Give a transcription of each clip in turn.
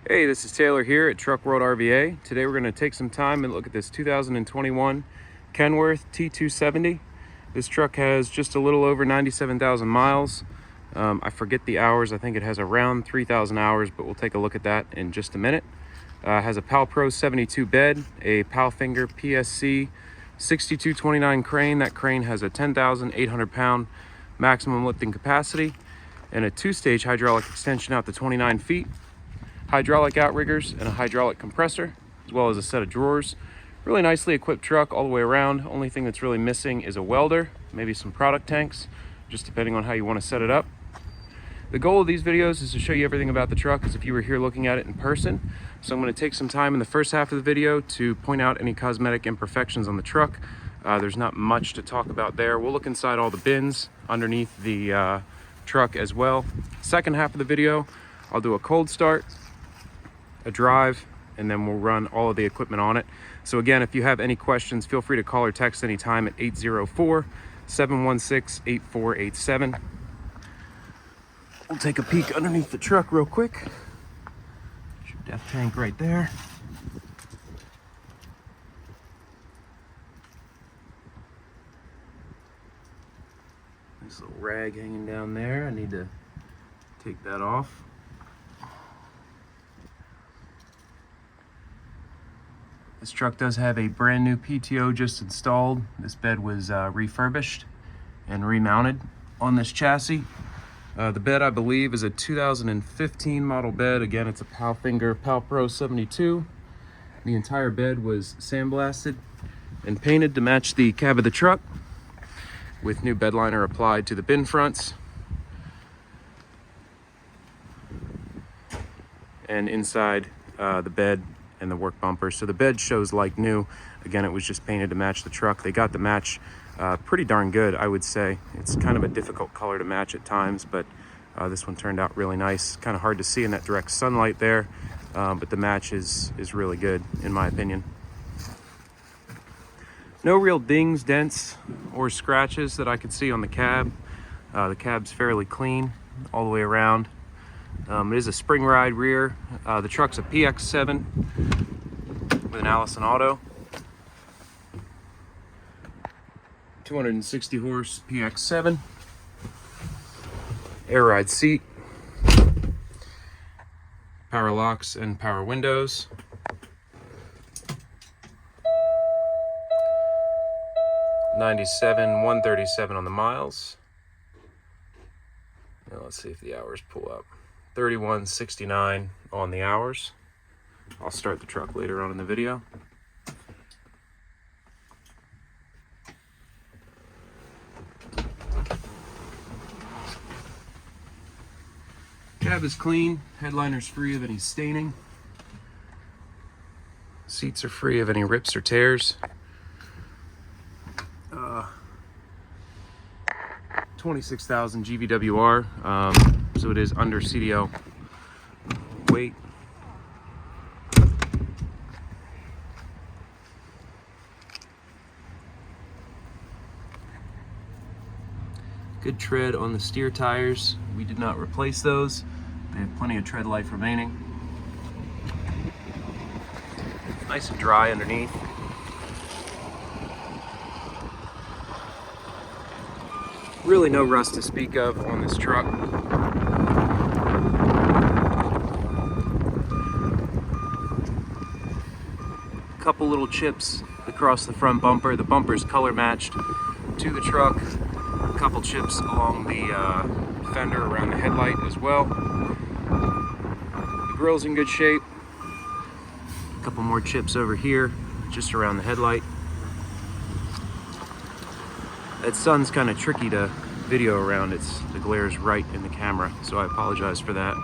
Hey, this is Taylor here at Truck World RVA. Today we're going to take some time and look at this 2021 Kenworth T270. This truck has just a little over 97,000 miles. I forget the hours. I think it has around 3,000 hours, but we'll take a look at that in just a minute. Has a PALPRO72 bed, a Palfinger PSC 6229 crane. That crane has a 10,800 pound maximum lifting capacity and a two-stage hydraulic extension out to 29 feet. Hydraulic outriggers and a hydraulic compressor, as well as a set of drawers. Really nicely equipped truck all the way around. Only thing that's really missing is a welder, maybe some product tanks, just depending on how you want to set it up. The goal of these videos is to show you everything about the truck as if you were here looking at it in person. So I'm going to take some time in the first half of the video to point out any cosmetic imperfections on the truck. There's not much to talk about there. We'll look inside all the bins underneath the truck as well. Second half of the video, I'll do a cold start, a drive, and then we'll run all of the equipment on it. So again, if you have any questions, feel free to call or text anytime at 804-716-8487. We'll take a peek underneath the truck real quick. There's your depth tank right there. Nice little rag hanging down there. I need to take that off. This truck does have a brand new PTO just installed. This bed was refurbished and remounted on this chassis. The bed, I believe, is a 2015 model bed. Again, it's a Palfinger PALPRO72. The entire bed was sandblasted and painted to match the cab of the truck, with new bedliner applied to the bin fronts. And inside the bed and the work bumper. So the bed shows like new. Again, it was just painted to match the truck. They got the match pretty darn good, I would say. It's kind of a difficult color to match at times, but this one turned out really nice. Kind of hard to see in that direct sunlight there, but the match is really good in my opinion. No real dings, dents, or scratches that I could see on the cab. The cab's fairly clean all the way around. It is a spring ride rear. The truck's a PX7 with an Allison auto. 260 horse PX7. Air ride seat. Power locks and power windows. $97,137 on the miles. Now let's see if the hours pull up. 3169 on the hours. I'll start the truck later on in the video. Cab is clean, headliner's free of any staining. Seats are free of any rips or tears. 26,000 GVWR, so it is under CDL weight. Good tread on the steer tires. We did not replace those. They have plenty of tread life remaining. Nice and dry underneath. Really no rust to speak of on this truck. A couple little chips across the front bumper. The bumper's color matched to the truck. A couple chips along the fender around the headlight as well. The grille's in good shape. A couple more chips over here, just around the headlight. That sun's kind of tricky to video around. The glare's right in the camera, so I apologize for that.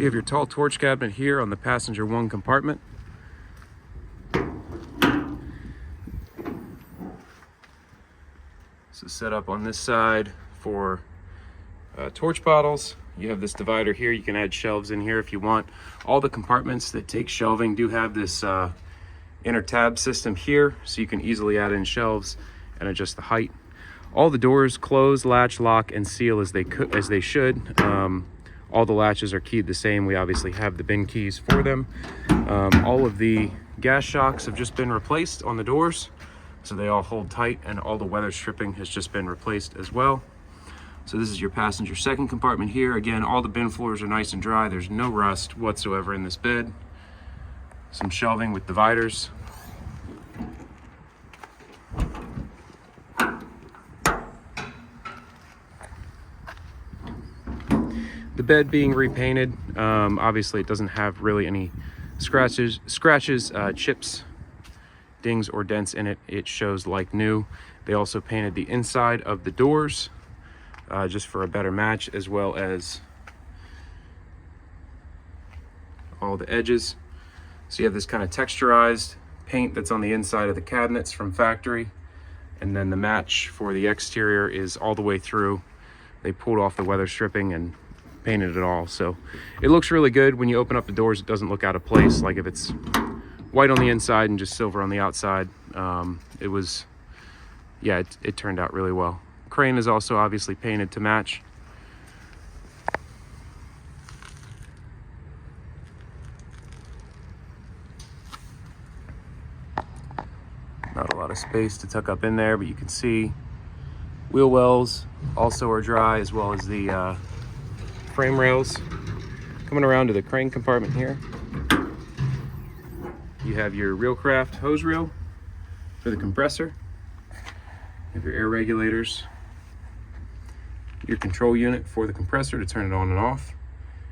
So you have your tall torch cabinet here on the passenger one compartment. So set up on this side for torch bottles. You have this divider here. You can add shelves in here if you want. All the compartments that take shelving do have this inner tab system here, so you can easily add in shelves and adjust the height. All the doors close, latch, lock, and seal as they should. All the latches are keyed the same. We obviously have the bin keys for them. All of the gas shocks have just been replaced on the doors, so they all hold tight, and all the weather stripping has just been replaced as well. So this is your passenger second compartment here. Again, all the bin floors are nice and dry. There's no rust whatsoever in this bed. Some shelving with dividers. The bed being repainted, obviously it doesn't have really any scratches, chips, dings, or dents in it. It shows like new. They also painted the inside of the doors just for a better match, as well as all the edges. So you have this kind of texturized paint that's on the inside of the cabinets from factory, and then the match for the exterior is all the way through. They pulled off the weather stripping and painted it all, so it looks really good. When you open up the doors, it doesn't look out of place, like if it's white on the inside and just silver on the outside. It turned out really well. Crane is also obviously painted to match. Not a lot of space to tuck up in there, but you can see wheel wells also are dry, as well as the frame rails. Coming around to the crane compartment here, you have your Reelcraft hose reel for the compressor. You have your air regulators, your control unit for the compressor to turn it on and off,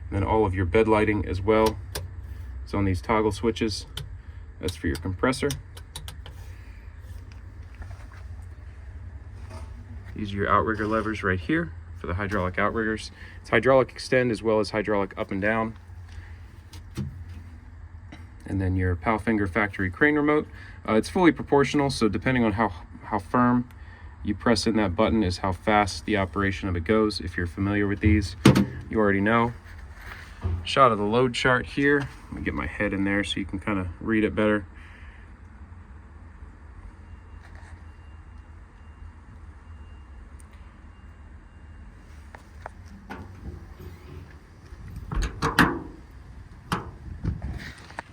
and then all of your bed lighting as well. It's on these toggle switches. That's for your compressor. These are your outrigger levers right here for the hydraulic outriggers. It's hydraulic extend as well as hydraulic up and down. And then your Palfinger factory crane remote. It's fully proportional, so depending on how firm you press in that button is how fast the operation of it goes. If you're familiar with these, you already know. Shot of the load chart here. Let me get my head in there so you can kind of read it better.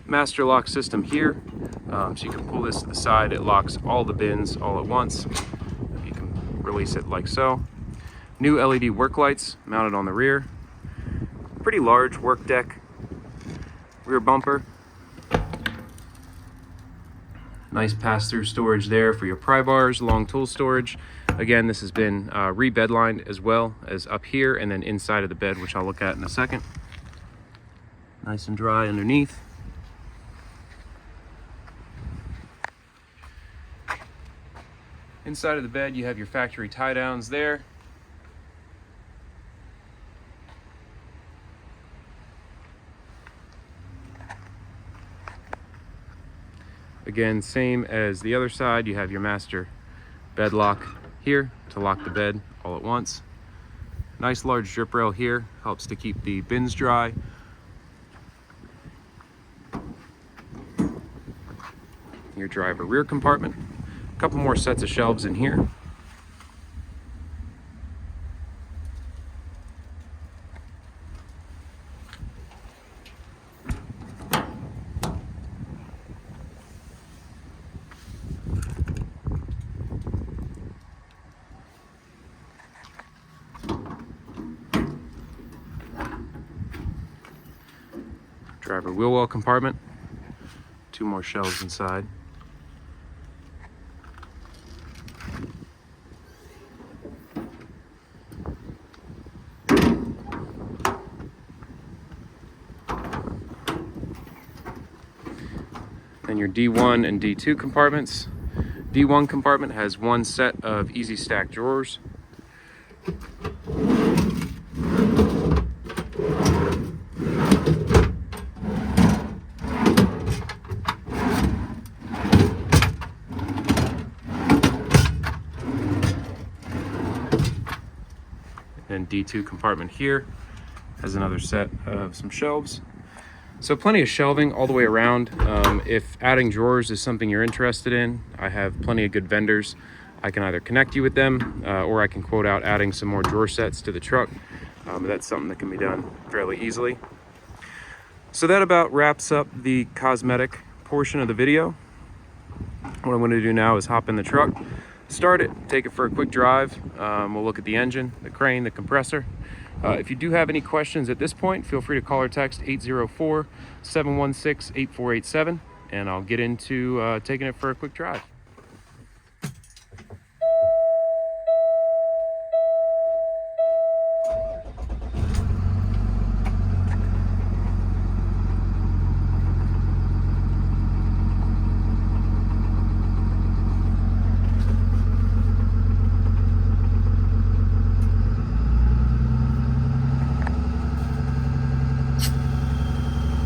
Master lock system here, so you can pull this to the side. It locks all the bins all at once. You can release it like so. New LED work lights mounted on the rear. Pretty large work deck, rear bumper. Nice pass-through storage there for your pry bars, long tool storage. Again, this has been re-bedlined as well as up here and then inside of the bed, which I'll look at in a second. Nice and dry underneath. Inside of the bed, you have your factory tie downs there. Again, same as the other side, you have your master bed lock here to lock the bed all at once. Nice large drip rail here, helps to keep the bins dry. Your driver rear compartment. A couple more sets of shelves in here. Driver wheel well compartment. Two more shelves inside. And your D1 and D2 compartments. D1 compartment has one set of easy stack drawers. and D2 compartment here. Has another set of some shelves. So plenty of shelving all the way around. If adding drawers is something you're interested in, I have plenty of good vendors. I can either connect you with them or I can quote out adding some more drawer sets to the truck. That's something that can be done fairly easily. So that about wraps up the cosmetic portion of the video. What I'm going to do now is hop in the truck, start it, take it for a quick drive. We'll look at the engine, the crane, the compressor. If you do have any questions at this point, feel free to call or text 804-716-8487, and I'll get into taking it for a quick drive.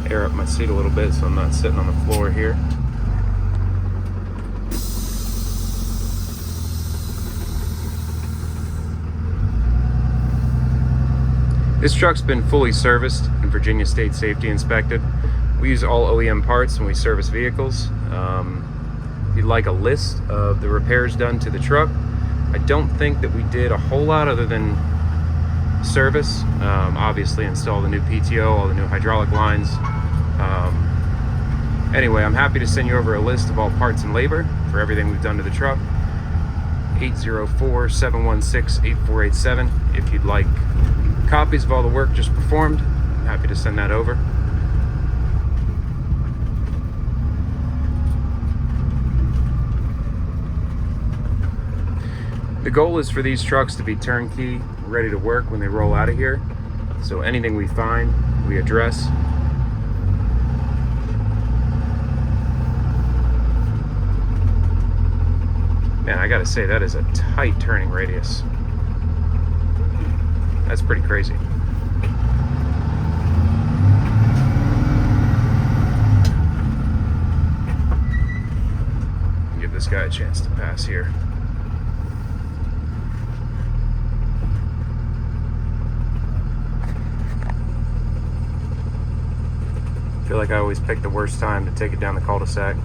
Air up my seat a little bit so I'm not sitting on the floor here. This truck's been fully serviced and Virginia State Safety inspected. We use all OEM parts when we service vehicles. If you'd like a list of the repairs done to the truck, I don't think that we did a whole lot other than service. Obviously install the new PTO, all the new hydraulic lines. Anyway, I'm happy to send you over a list of all parts and labor for everything we've done to the truck. 804-716-8487. If you'd like copies of all the work just performed, I'm happy to send that over. The goal is for these trucks to be turnkey, ready to work when they roll out of here. So anything we find, we address. Man, I gotta say, that is a tight turning radius. That's pretty crazy. Give this guy a chance to pass here. I feel like I always pick the worst time to take it down the cul-de-sac.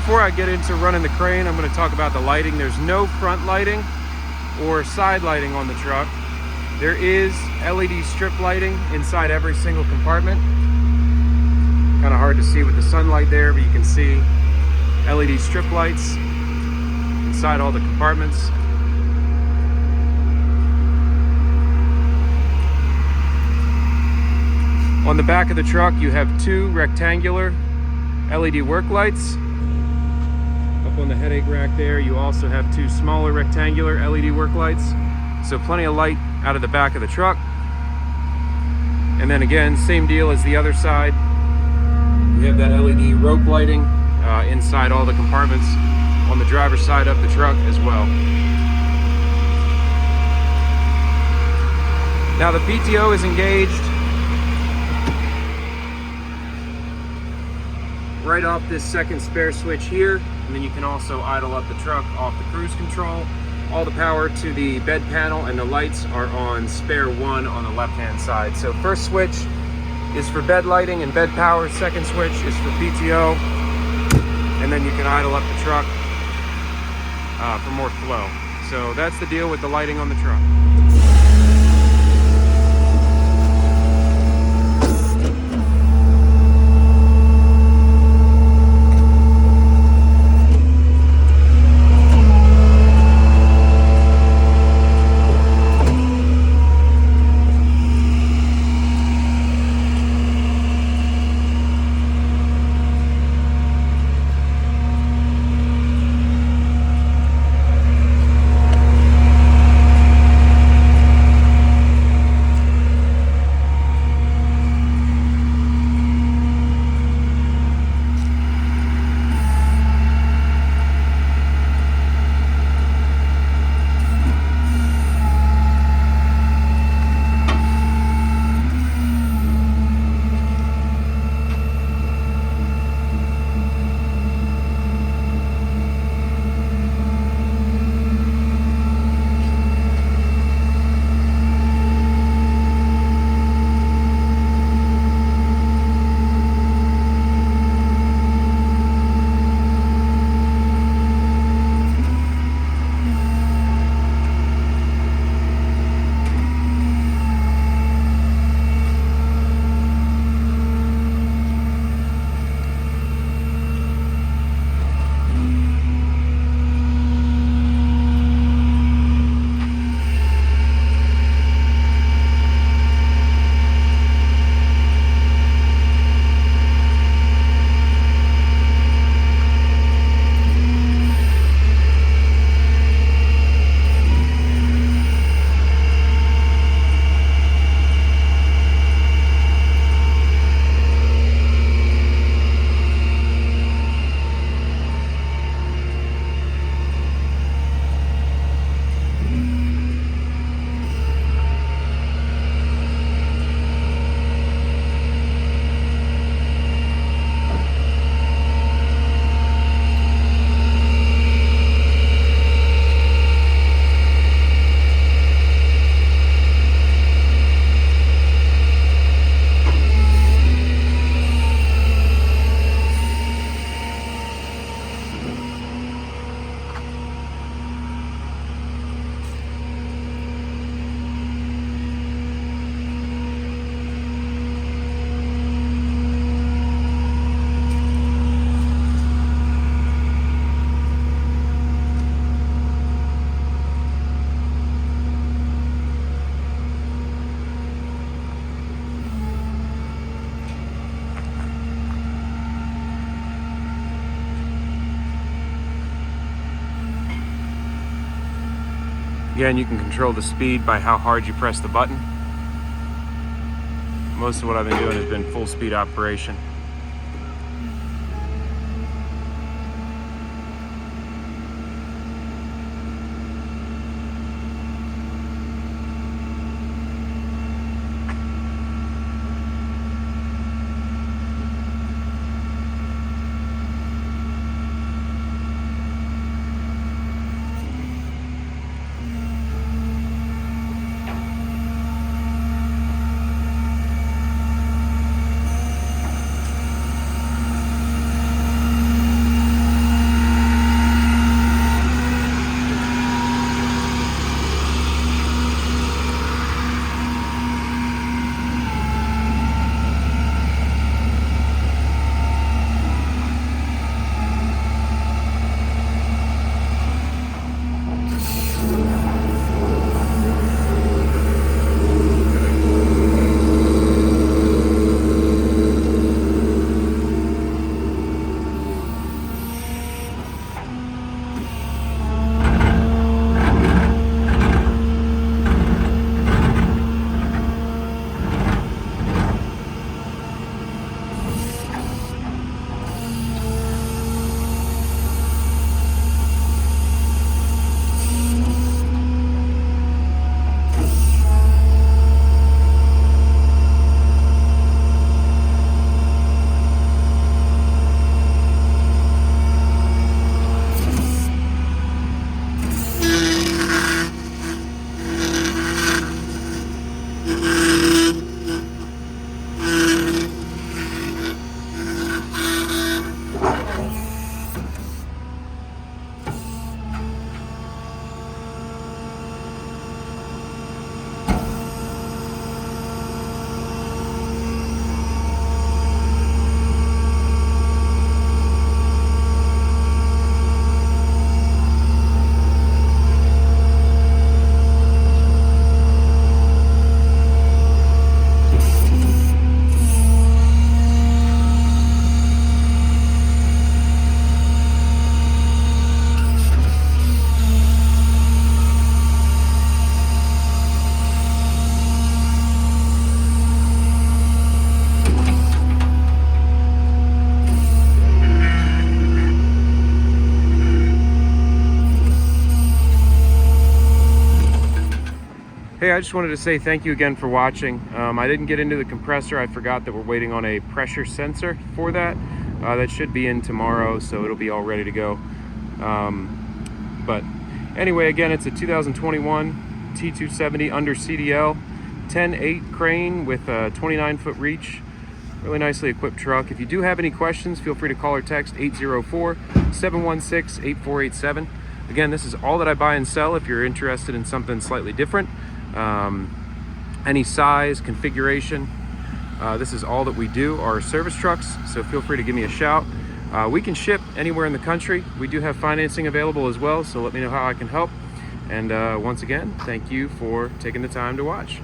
before I get into running the crane, I'm going to talk about the lighting. There's no front lighting or side lighting on the truck. There is LED strip lighting inside every single compartment. Kind of hard to see with the sunlight there, but you can see LED strip lights inside all the compartments. On the back of the truck, you have two rectangular LED work lights. Up on the headache rack there, you also have two smaller rectangular LED work lights. So plenty of light out of the back of the truck. And then again, same deal as the other side. We have that LED rope lighting inside all the compartments on the driver's side of the truck as well. Now the PTO is engaged right off this second spare switch here, and then you can also idle up the truck off the cruise control. All the power to the bed panel and the lights are on spare one on the left hand side. So first switch is for bed lighting and bed power, second switch is for PTO, and then you can idle up the truck for more flow. So that's the deal with the lighting on the truck. Again, you can control the speed by how hard you press the button. Most of what I've been doing has been full speed operation. I just wanted to say thank you again for watching. I didn't get into the compressor. I forgot that we're waiting on a pressure sensor for that. That should be in tomorrow, so it'll be all ready to go. But anyway, again, it's a 2021 T270 under CDL, 10.8 crane with a 29-foot reach. Really nicely equipped truck. If you do have any questions, feel free to call or text 804-716-8487. Again, this is all that I buy and sell. If you're interested in something slightly different, any size, configuration, this is all that we do, our service trucks, so feel free to give me a shout. We can ship anywhere in the country. We do have financing available as well, so let me know how I can help. And once again, thank you for taking the time to watch.